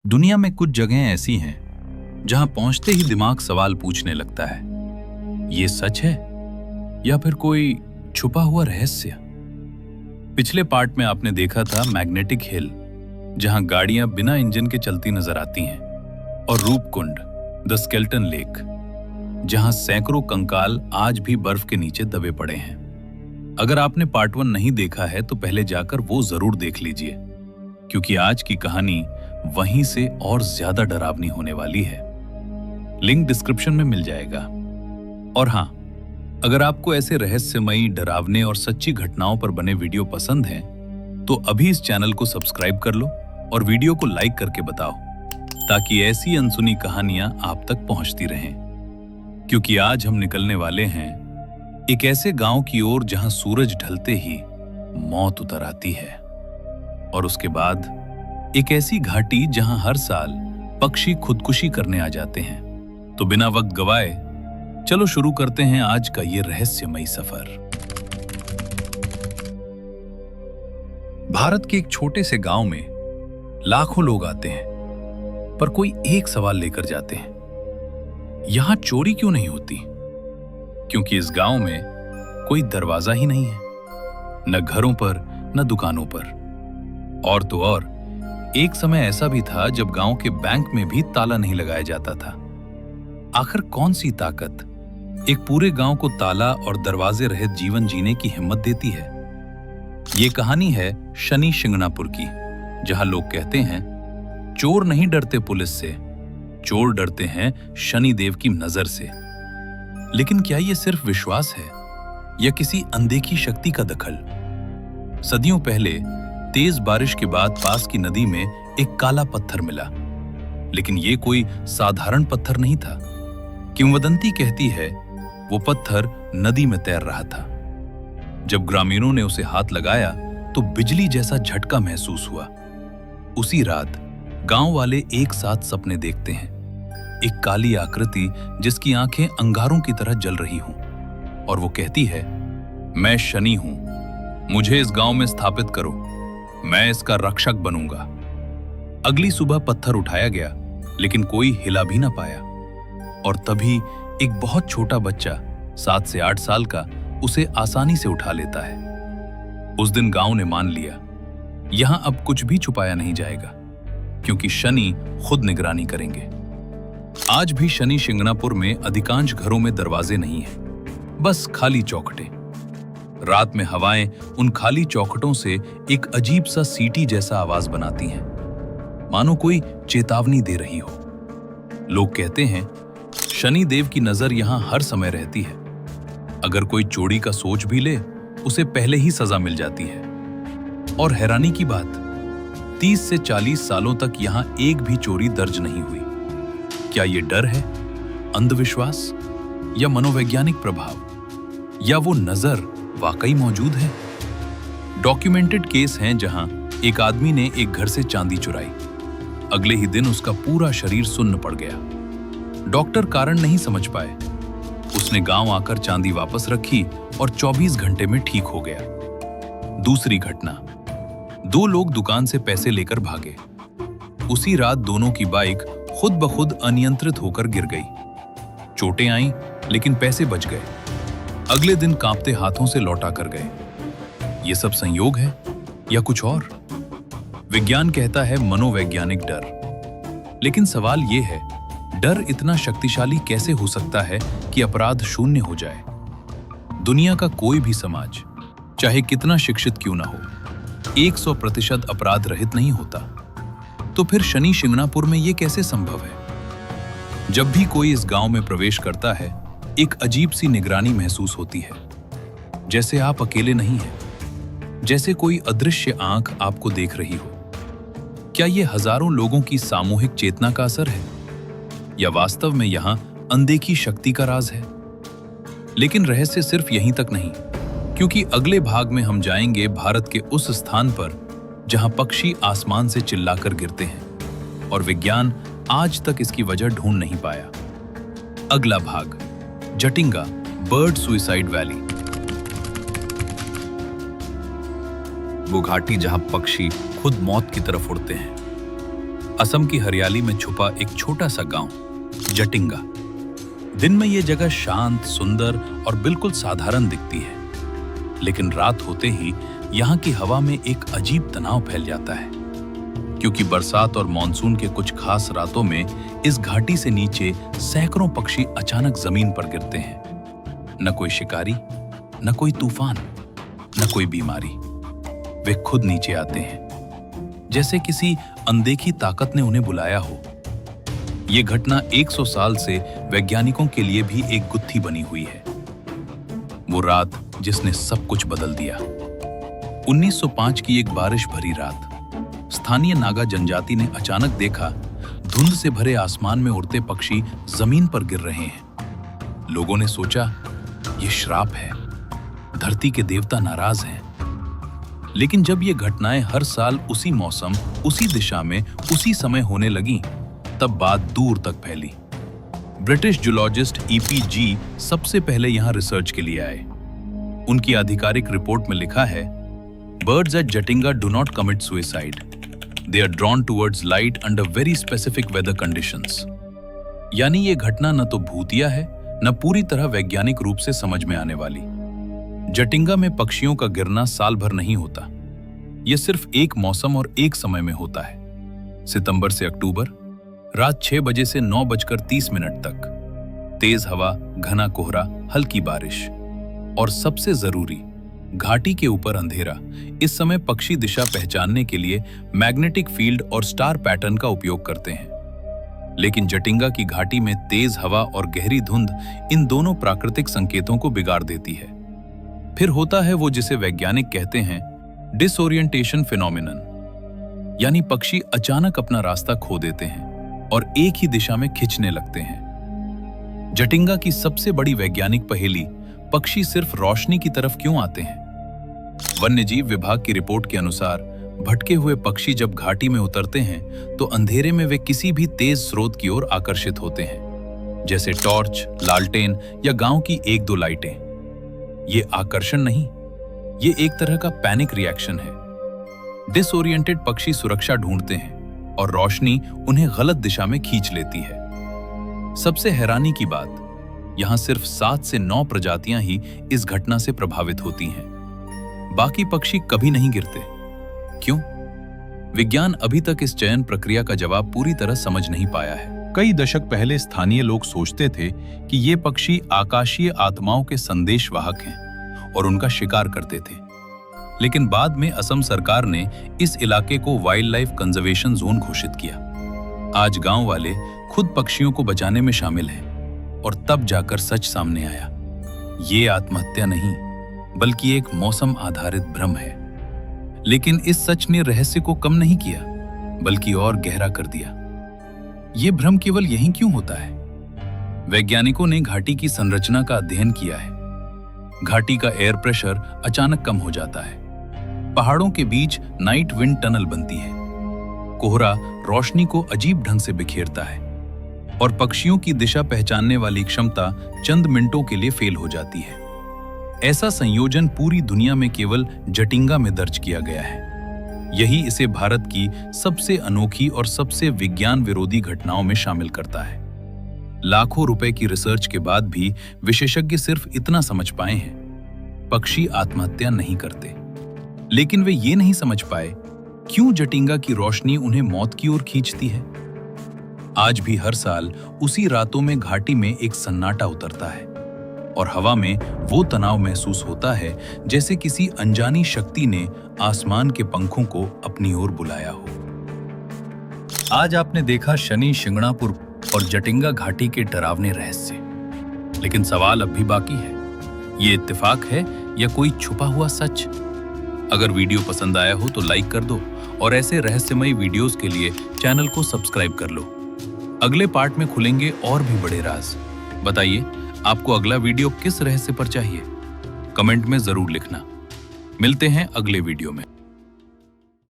दुनिया में कुछ जगहें ऐसी हैं जहां पहुंचते ही दिमाग सवाल पूछने लगता है, ये सच है या फिर कोई छुपा हुआ रहस्य। पिछले पार्ट में आपने देखा था मैग्नेटिक हिल, जहां गाड़ियां बिना इंजन के चलती नजर आती हैं, और रूपकुंड द स्केल्टन लेक, जहां सैकड़ों कंकाल आज भी बर्फ के नीचे दबे पड़े हैं। अगर आपने पार्ट 1 नहीं देखा है तो पहले जाकर वो जरूर देख लीजिए, क्योंकि आज की कहानी वहीं से और ज्यादा डरावनी होने वाली है। लिंक डिस्क्रिप्शन में मिल जाएगा। और हां, अगर आपको ऐसे रहस्यमयी, डरावने और सच्ची घटनाओं पर बने वीडियो पसंद हैं, तो अभी इस चैनल को सब्सक्राइब कर लो और वीडियो को लाइक करके बताओ, ताकि ऐसी अनसुनी कहानियां आप तक पहुंचती रहें। क्योंकि आज हम निकलने वाले हैं एक ऐसे गांव की ओर जहां सूरज ढलते ही मौत उतर आती है, और उसके बाद एक ऐसी घाटी जहां हर साल पक्षी खुदकुशी करने आ जाते हैं। तो बिना वक्त गवाए चलो शुरू करते हैं आज का ये रहस्यमयी सफर। भारत के एक छोटे से गांव में लाखों लोग आते हैं, पर कोई एक सवाल लेकर जाते हैं, यहां चोरी क्यों नहीं होती? क्योंकि इस गांव में कोई दरवाजा ही नहीं है, न घरों पर न दुकानों पर। और तो और एक समय ऐसा भी था जब गांव के बैंक में भी ताला नहीं लगाया जाता था। आखिर कौन सी ताकत एक पूरे गांव को ताला और दरवाजे रहित जीवन जीने की हिम्मत देती है? ये कहानी है शनि शिंगणापुर की, जहां लोग कहते हैं चोर नहीं डरते पुलिस से, चोर डरते हैं शनि देव की नजर से। लेकिन क्या ये सिर्फ विश्वास है या किसी अनदेखी शक्ति का दखल? सदियों पहले तेज बारिश के बाद पास की नदी में एक काला पत्थर मिला, लेकिन ये कोई साधारण पत्थर नहीं था। किंवदंती कहती है वो पत्थर नदी में तैर रहा था। जब ग्रामीणों ने उसे हाथ लगाया तो बिजली जैसा झटका महसूस हुआ। उसी रात गांव वाले एक साथ सपने देखते हैं, एक काली आकृति जिसकी आंखें अंगारों की तरह जल रही हों, और वो कहती है, मैं शनि हूं, मुझे इस गांव में स्थापित करो, मैं इसका रक्षक बनूंगा। अगली सुबह पत्थर उठाया गया, लेकिन कोई हिला भी ना पाया, और तभी एक बहुत छोटा बच्चा 7 से 8 साल का उसे आसानी से उठा लेता है। उस दिन गांव ने मान लिया, यहां अब कुछ भी छुपाया नहीं जाएगा, क्योंकि शनि खुद निगरानी करेंगे। आज भी शनि शिंगणापुर में अधिकांश घरों में दरवाजे नहीं हैं, बस खाली चौखटें। रात में हवाएं उन खाली चौखटों से एक अजीब सा सीटी जैसा आवाज बनाती हैं, मानो कोई चेतावनी दे रही हो। लोग कहते हैं शनि देव की नजर यहां हर समय रहती है। अगर कोई चोरी का सोच भी ले, उसे पहले ही सजा मिल जाती है। और हैरानी की बात, 30 से 40 सालों तक यहां एक भी चोरी दर्ज नहीं हुई। क्या ये डर है, अंधविश्वास, या मनोवैज्ञानिक प्रभाव, या वो नजर वाकई मौजूद है? डॉक्यूमेंटेड केस हैं जहां एक आदमी ने एक घर से चांदी चुराई, अगले ही दिन उसका पूरा शरीर सुन्न पड़ गया। डॉक्टर कारण नहीं समझ पाए, उसने गांव आकर चांदी वापस रखी और 24 घंटे में ठीक हो गया। दूसरी घटना, 2 लोग दुकान से पैसे लेकर भागे। उसी रात दोनों की बाइक खुद ब खुद अनियंत्रित होकर गिर गई। चोटें आईं, लेकिन पैसे बच गए। अगले दिन कांपते हाथों से लौटा कर गए। ये सब संयोग है या कुछ और? विज्ञान कहता है मनोवैज्ञानिक डर। लेकिन सवाल ये है, डर इतना शक्तिशाली कैसे हो सकता है कि अपराध शून्य हो जाए? दुनिया का कोई भी समाज, चाहे कितना शिक्षित क्यों ना हो, 100% अपराध रहित नहीं होता। तो फिर शनि शिंगणापुर में ये कैसे संभव है? जब भी कोई इस गांव में प्रवेश करता है, एक अजीब सी निगरानी महसूस होती है, जैसे आप अकेले नहीं हैं, जैसे कोई अदृश्य आंख आपको देख रही हो। क्या ये हजारों लोगों की सामूहिक चेतना का असर है, या वास्तव में यहां अनदेखी शक्ति का राज है? लेकिन रहस्य सिर्फ यहीं तक नहीं, क्योंकि अगले भाग में हम जाएंगे भारत के उस स्थान पर जहां पक्षी आसमान से चिल्लाकर गिरते हैं, और विज्ञान आज तक इसकी वजह ढूंढ नहीं पाया। अगला भाग, जटिंगा बर्ड सुइसाइड वैली। वो घाटी जहां पक्षी खुद मौत की तरफ उड़ते हैं। असम की हरियाली में छुपा एक छोटा सा गांव जटिंगा। दिन में ये जगह शांत, सुंदर और बिल्कुल साधारण दिखती है, लेकिन रात होते ही यहाँ की हवा में एक अजीब तनाव फैल जाता है, क्योंकि बरसात और मानसून के कुछ खास रातों में इस घाटी से नीचे सैकड़ों पक्षी अचानक जमीन पर गिरते हैं। न कोई शिकारी, न कोई तूफान, न कोई बीमारी, वे खुद नीचे आते हैं, जैसे किसी अनदेखी ताकत ने उन्हें बुलाया हो। ये घटना 100 साल से वैज्ञानिकों के लिए भी एक गुत्थी बनी हुई है। वो रात जिसने सब कुछ बदल दिया। 1905 की एक बारिश भरी रात, स्थानीय नागा जनजाति ने अचानक देखा धुंध से भरे आसमान में उड़ते पक्षी जमीन पर गिर रहे हैं। लोगों ने सोचा ये श्राप है, धरती के देवता नाराज हैं। लेकिन जब ये घटनाएं हर साल उसी मौसम, उसी दिशा में, उसी समय होने लगी, तब बात दूर तक फैली। ब्रिटिश जूलॉजिस्ट EPG सबसे पहले यहां रिसर्च के लिए आए। उनकी आधिकारिक रिपोर्ट में लिखा है, birds at Jatinga do not commit suicide, they are drawn towards light under very specific weather conditions. यानी ये घटना न तो भूतिया है, न पूरी तरह वैज्ञानिक रूप से समझ में आने वाली। जटिंगा में पक्षियों का गिरना साल भर नहीं होता, यह सिर्फ एक मौसम और एक समय में होता है। सितंबर से अक्टूबर, रात 6 बजे से 9:30 तक तेज हवा, घना कोहरा, हल्की बारिश और सबसे जरूरी घाटी के ऊपर अंधेरा। इस समय पक्षी दिशा पहचानने के लिए मैग्नेटिक फील्ड और स्टार पैटर्न का उपयोग करते हैं। लेकिन जटिंगा की घाटी में तेज हवा और गहरी धुंध इन दोनों प्राकृतिक संकेतों को बिगाड़ देती है। फिर होता है वो जिसे वैज्ञानिक कहते हैं डिसओरिएंटेशन फिनोमिनन, यानी पक्षी अचानक अपना रास्ता खो देते हैं और एक ही दिशा में खिंचने लगते हैं। जटिंगा की सबसे बड़ी वैज्ञानिक पहेली, पक्षी सिर्फ रोशनी की तरफ क्यों आते हैं? वन्यजीव विभाग की रिपोर्ट के अनुसार भटके हुए पक्षी जब घाटी में उतरते हैं तो अंधेरे में वे किसी भी तेज स्रोत की ओर आकर्षित होते हैं, जैसे टॉर्च, लालटेन या गांव की 1-2 लाइटें। ये आकर्षण नहीं, ये एक तरह का पैनिक रिएक्शन है। डिसओरिएंटेड पक्षी सुरक्षा ढूंढते हैं और रोशनी उन्हें गलत दिशा में खींच लेती है। सबसे हैरानी की बात, यहां सिर्फ 7 से 9 प्रजातियां ही इस घटना से प्रभावित होती हैं। बाकी पक्षी कभी नहीं गिरते। क्यों? विज्ञान अभी तक इस चयन प्रक्रिया का जवाब पूरी तरह समझ नहीं पाया है। कई दशक पहले स्थानीय लोग सोचते थे कि ये पक्षी आकाशीय आत्माओं के संदेशवाहक हैं और उनका शिकार करते थे। लेकिन बाद में असम सरकार ने इस इलाके को वाइल्ड लाइफ कंजर्वेशन जोन घोषित किया। आज गांव वाले खुद पक्षियों को बचाने में शामिल हैं और तब जाकर सच सामने आया। ये आत्महत्या नहीं, बल्कि एक मौसम आधारित भ्रम है। लेकिन इस सच ने रहस्य को कम नहीं किया, बल्कि और गहरा कर दिया। ये भ्रम केवल यहीं क्यों होता है? वैज्ञानिकों ने घाटी की संरचना का अध्ययन किया है। घाटी का एयर प्रेशर अचानक कम हो जाता है, पहाड़ों के बीच नाइट विंड टनल बनती है, कोहरा रोशनी को अजीब ढंग से बिखेरता है और पक्षियों की दिशा पहचानने वाली क्षमता चंद मिनटों के लिए फेल हो जाती है। ऐसा संयोजन पूरी दुनिया में केवल जटिंगा में दर्ज किया गया है। यही इसे भारत की सबसे अनोखी और सबसे विज्ञान विरोधी घटनाओं में शामिल करता है। लाखों रुपए की रिसर्च के बाद भी विशेषज्ञ सिर्फ इतना समझ पाए हैं, पक्षी आत्महत्या नहीं करते। लेकिन वे ये नहीं समझ पाए क्यों जटिंगा की रोशनी उन्हें मौत की ओर खींचती है। आज भी हर साल उसी रातों में घाटी में एक सन्नाटा उतरता है और हवा में वो तनाव महसूस होता है जैसे किसी अनजानी शक्ति ने आसमान के पंखों को अपनी ओर बुलाया हो। आज आपने देखा शनि शिंगणापुर और जटिंगा घाटी के डरावने रहस्य, लेकिन सवाल अब भी बाकी है, ये इत्तेफाक है या कोई छुपा हुआ सच? अगर वीडियो पसंद आया हो तो लाइक कर दो और ऐसे रहस्यमयी वीडियोस के लिए चैनल को सब्सक्राइब कर लो। अगले पार्ट में खुलेंगे और भी बड़े राज। बताइए आपको अगला वीडियो किस रहस्य पर चाहिए? कमेंट में जरूर लिखना। मिलते हैं अगले वीडियो में।